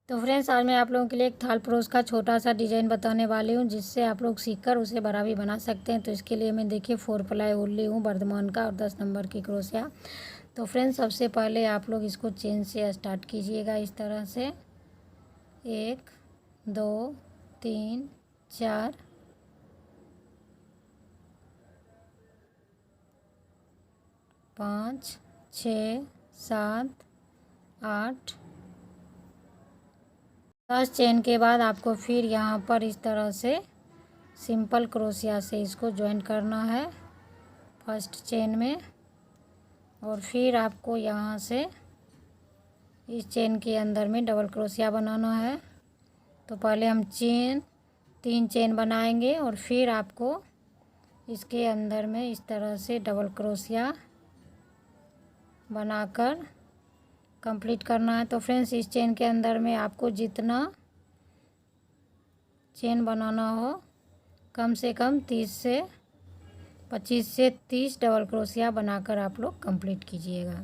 तो फ्रेंड्स, आज मैं आप लोगों के लिए एक थाल परोस का छोटा सा डिज़ाइन बताने वाली हूँ, जिससे आप लोग सीखकर उसे बड़ा भी बना सकते हैं। तो इसके लिए मैं देखिए 4 प्लाई वूल ली हूँ वर्धमान का और 10 नंबर की क्रोशिया। तो फ्रेंड्स, सबसे पहले आप लोग इसको चेन से स्टार्ट कीजिएगा इस तरह से 1 2 3 4 5 6 7 8 10 चेन के बाद आपको फिर यहाँ पर इस तरह से सिंपल क्रोशिया से इसको ज्वाइन करना है फर्स्ट चेन में। और फिर आपको यहाँ से इस चेन के अंदर में डबल क्रोशिया बनाना है। तो पहले हम 3 चेन बनाएंगे और फिर आपको इसके अंदर में इस तरह से डबल क्रोशिया बनाकर कंप्लीट करना है। तो फ्रेंड्स, इस चेन के अंदर में आपको जितना चेन बनाना हो कम से कम 25 से 30 डबल क्रोशिया बनाकर आप लोग कंप्लीट कीजिएगा।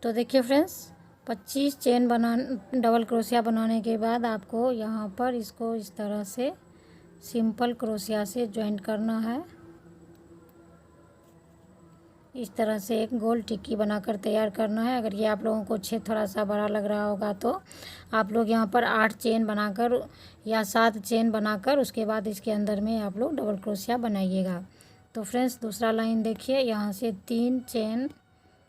तो देखिए फ्रेंड्स, 25 चेन डबल क्रोशिया बनाने के बाद आपको यहाँ पर इसको इस तरह से सिंपल क्रोशिया से ज्वाइन करना है। इस तरह से एक गोल टिक्की बनाकर तैयार करना है। अगर ये आप लोगों को छेद थोड़ा सा बड़ा लग रहा होगा तो आप लोग यहाँ पर 8 चेन बनाकर या 7 चेन बनाकर उसके बाद इसके अंदर में आप लोग डबल क्रोशिया बनाइएगा। तो फ्रेंड्स, दूसरा लाइन देखिए, यहाँ से 3 चेन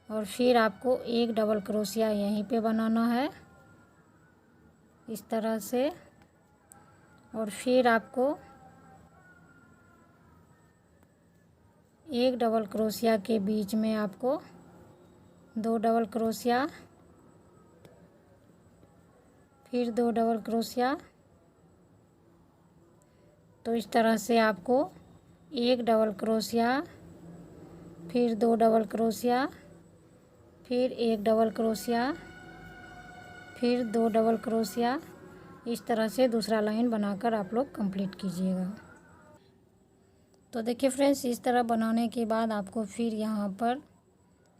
और फिर आपको एक डबल क्रोशिया यहीं पे बनाना है इस तरह से। और फिर आपको एक डबल क्रोशिया के बीच में आपको 2 डबल क्रोशिया, फिर 2 डबल क्रोशिया। तो इस तरह से आपको एक डबल क्रोशिया, फिर 2 डबल क्रोशिया, फिर एक डबल क्रोशिया, फिर 2 डबल क्रोशिया, इस तरह से दूसरा लाइन बनाकर आप लोग कंप्लीट कीजिएगा। तो देखिए फ्रेंड्स, इस तरह बनाने के बाद आपको फिर यहाँ पर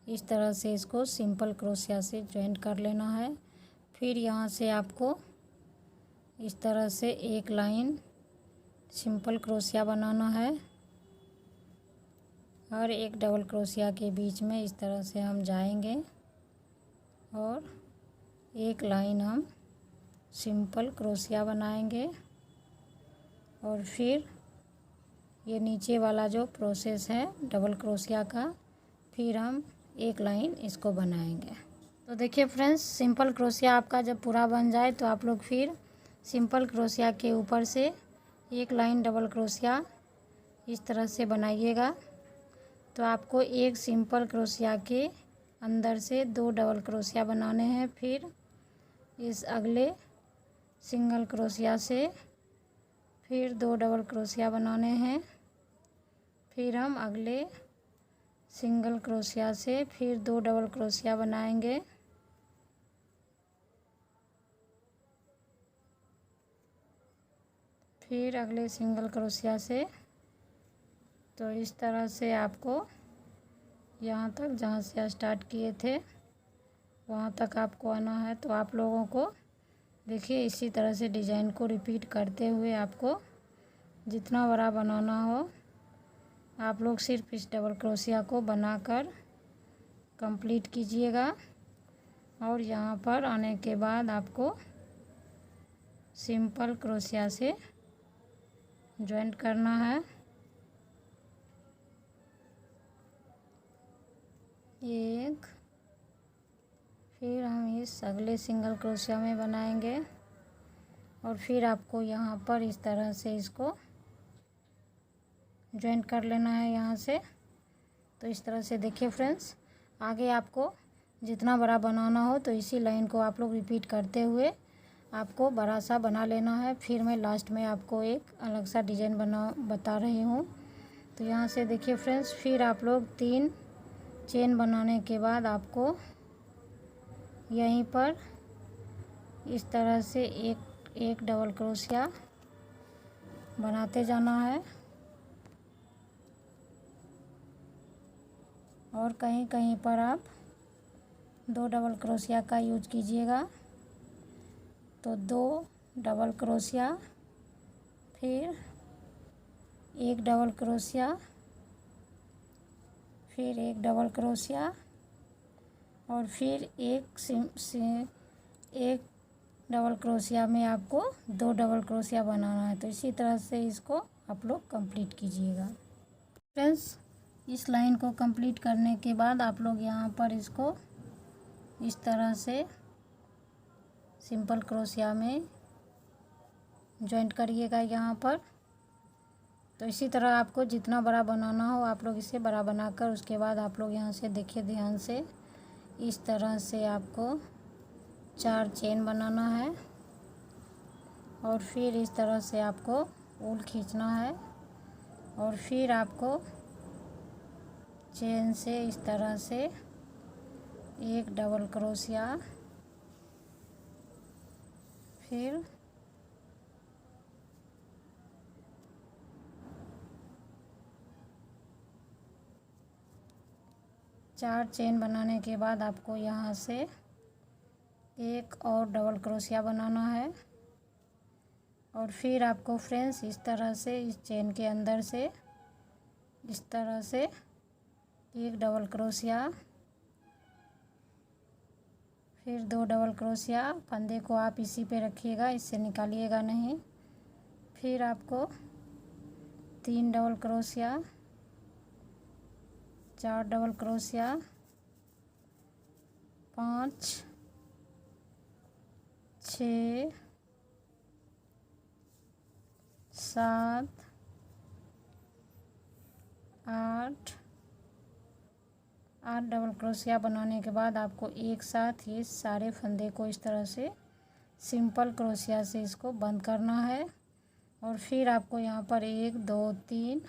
इस तरह से इसको सिंपल क्रोशिया से ज्वाइन कर लेना है। फिर यहाँ से आपको इस तरह से एक लाइन सिंपल क्रोशिया बनाना है और एक डबल क्रोशिया के बीच में इस तरह से हम जाएंगे और एक लाइन हम सिंपल क्रोशिया बनाएंगे। और फिर ये नीचे वाला जो प्रोसेस है डबल क्रोशिया का, फिर हम एक लाइन इसको बनाएंगे। तो देखिए फ्रेंड्स, सिंपल क्रोशिया आपका जब पूरा बन जाए तो आप लोग फिर सिंपल क्रोशिया के ऊपर से एक लाइन डबल क्रोशिया इस तरह से बनाइएगा। तो आपको एक सिंपल क्रोशिया के अंदर से 2 डबल क्रोशिया बनाने हैं। फिर इस अगले सिंगल क्रोशिया से फिर 2 डबल क्रोशिया बनाने हैं। फिर हम अगले सिंगल क्रोशिया से फिर 2 डबल क्रोशिया बनाएंगे। फिर अगले सिंगल क्रोशिया से। तो इस तरह से आपको यहाँ तक जहाँ से स्टार्ट किए थे वहाँ तक आपको आना है। तो आप लोगों को देखिए इसी तरह से डिज़ाइन को रिपीट करते हुए आपको जितना बड़ा बनाना हो आप लोग सिर्फ इस डबल क्रोशिया को बनाकर कंप्लीट कीजिएगा। और यहाँ पर आने के बाद आपको सिंपल क्रोशिया से ज्वाइंट करना है। एक, फिर हम इस अगले सिंगल क्रोशिया में बनाएंगे और फिर आपको यहाँ पर इस तरह से इसको ज्वाइंट कर लेना है यहाँ से। तो इस तरह से देखिए फ्रेंड्स, आगे आपको जितना बड़ा बनाना हो तो इसी लाइन को आप लोग रिपीट करते हुए आपको बड़ा सा बना लेना है। फिर मैं लास्ट में आपको एक अलग सा डिज़ाइन बता रही हूँ। तो यहाँ से देखिए फ्रेंड्स, फिर आप लोग 3 चेन बनाने के बाद आपको यहीं पर इस तरह से एक डबल क्रोशिया बनाते जाना है और कहीं कहीं पर आप 2 डबल क्रोशिया का यूज कीजिएगा। तो 2 डबल क्रोशिया, फिर 1 डबल क्रोशिया, फिर 1 डबल क्रोशिया और फिर एक डबल क्रोशिया में आपको 2 डबल क्रोशिया बनाना है। तो इसी तरह से इसको आप लोग कंप्लीट कीजिएगा। फ्रेंड्स, इस लाइन को कंप्लीट करने के बाद आप लोग यहाँ पर इसको इस तरह से सिंपल क्रोशिया में जॉइंट करिएगा यहाँ पर। तो इसी तरह आपको जितना बड़ा बनाना हो आप लोग इसे बड़ा बनाकर उसके बाद आप लोग यहाँ से देखिए ध्यान से, इस तरह से आपको 4 चेन बनाना है और फिर इस तरह से आपको ऊल खींचना है और फिर आपको चेन से इस तरह से 1 डबल क्रोशिया, फिर 4 चेन बनाने के बाद आपको यहाँ से एक और डबल क्रोशिया बनाना है और फिर आपको फ्रेंड्स इस तरह से इस चेन के अंदर से इस तरह से 1 डबल क्रोशिया, फिर 2 डबल क्रोशिया। फंदे को आप इसी पे रखिएगा, इससे निकालिएगा नहीं। फिर आपको 3 double crochet, 4 double crochet, 5, 6, 7, 8 double crochet बनाने के बाद आपको एक साथ ये सारे फंदे को इस तरह से सिंपल क्रोशिया से इसको बंद करना है और फिर आपको यहाँ पर 1, 2, 3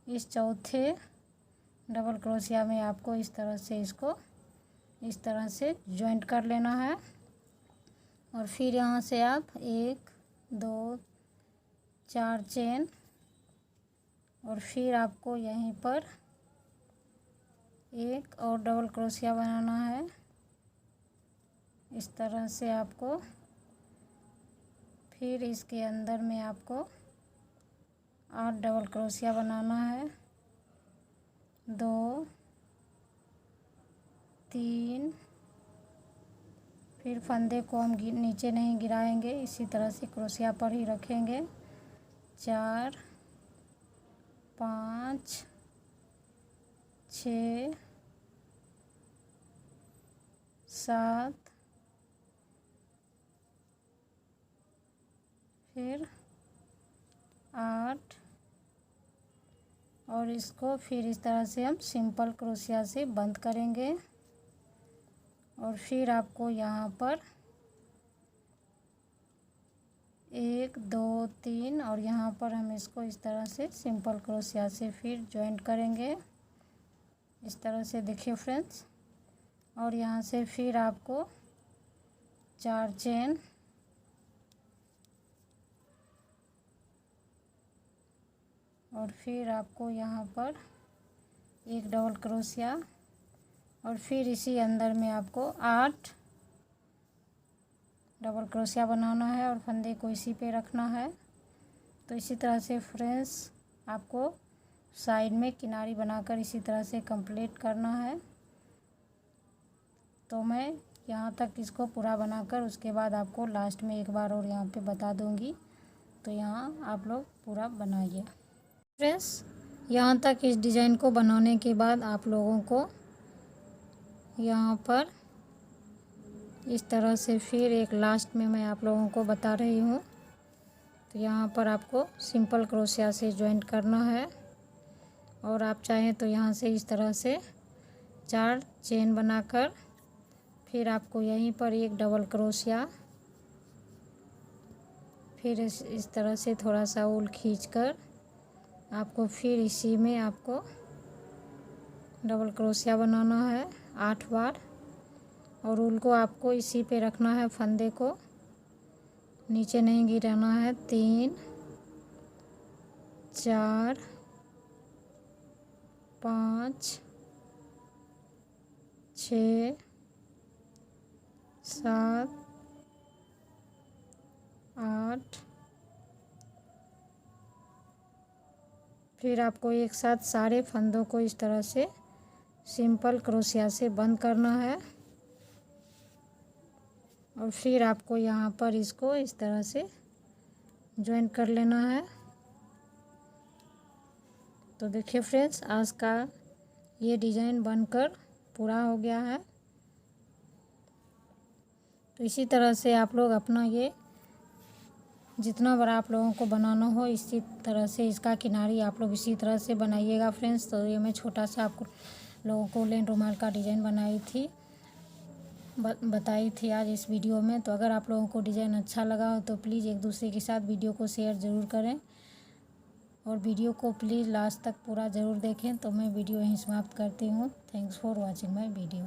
इस चौथे डबल क्रोशिया में आपको इस तरह से इसको इस तरह से जॉइंट कर लेना है और फिर यहाँ से आप 1, 2, 4 चेन और फिर आपको यहीं पर एक और डबल क्रोशिया बनाना है। इस तरह से आपको फिर इसके अंदर में आपको 8 डबल क्रोशिया बनाना है। 2, 3, फिर फंदे को हम नीचे नहीं गिराएंगे, इसी तरह से क्रोशिया पर ही रखेंगे। 4, 5, 6, 7, फिर 8 और इसको फिर इस तरह से हम सिंपल क्रोशिया से बंद करेंगे और फिर आपको यहाँ पर 1, 2, 3 और यहाँ पर हम इसको इस तरह से सिंपल क्रोशिया से फिर जॉइंट करेंगे। इस तरह से देखिए फ्रेंड्स, और यहाँ से फिर आपको 4 चेन और फिर आपको यहाँ पर 1 डबल क्रोशिया और फिर इसी अंदर में आपको 8 डबल क्रोशिया बनाना है और फंदे को इसी पे रखना है। तो इसी तरह से फ्रेंड्स आपको साइड में किनारी बनाकर इसी तरह से कंप्लीट करना है। तो मैं यहाँ तक इसको पूरा बनाकर उसके बाद आपको लास्ट में एक बार और यहाँ पे बता दूँगी। तो यहाँ आप लोग पूरा बनाइए। फ्रेंड्स, यहाँ तक इस डिज़ाइन को बनाने के बाद आप लोगों को यहाँ पर इस तरह से फिर एक लास्ट में मैं आप लोगों को बता रही हूँ। तो यहाँ पर आपको सिंपल क्रोशिया से जॉइंट करना है और आप चाहें तो यहाँ से इस तरह से 4 चेन बनाकर फिर आपको यहीं पर 1 डबल क्रोशिया, फिर इस तरह से थोड़ा सा ऊल खींचकर आपको फिर इसी में आपको डबल क्रोशिया बनाना है 8 बार और ऊल को आपको इसी पे रखना है, फंदे को नीचे नहीं गिराना है। 3, 4, 5, 6, 7 8। फिर आपको एक साथ सारे फंदों को इस तरह से सिंपल क्रोशिया से बंद करना है और फिर आपको यहाँ पर इसको इस तरह से ज्वाइन कर लेना है। तो देखिए फ्रेंड्स, आज का ये डिज़ाइन बनकर पूरा हो गया है। तो इसी तरह से आप लोग अपना ये जितना बड़ा आप लोगों को बनाना हो इसी तरह से इसका किनारी आप लोग इसी तरह से बनाइएगा फ्रेंड्स। तो ये मैं छोटा सा आपको लोगों को लेन रुमाल का डिज़ाइन बताई थी आज इस वीडियो में। तो अगर आप लोगों को डिज़ाइन अच्छा लगा हो तो प्लीज़ एक दूसरे के साथ वीडियो को शेयर ज़रूर करें और वीडियो को प्लीज़ लास्ट तक पूरा ज़रूर देखें। तो मैं वीडियो यहीं समाप्त करती हूँ। Thanks for watching my video.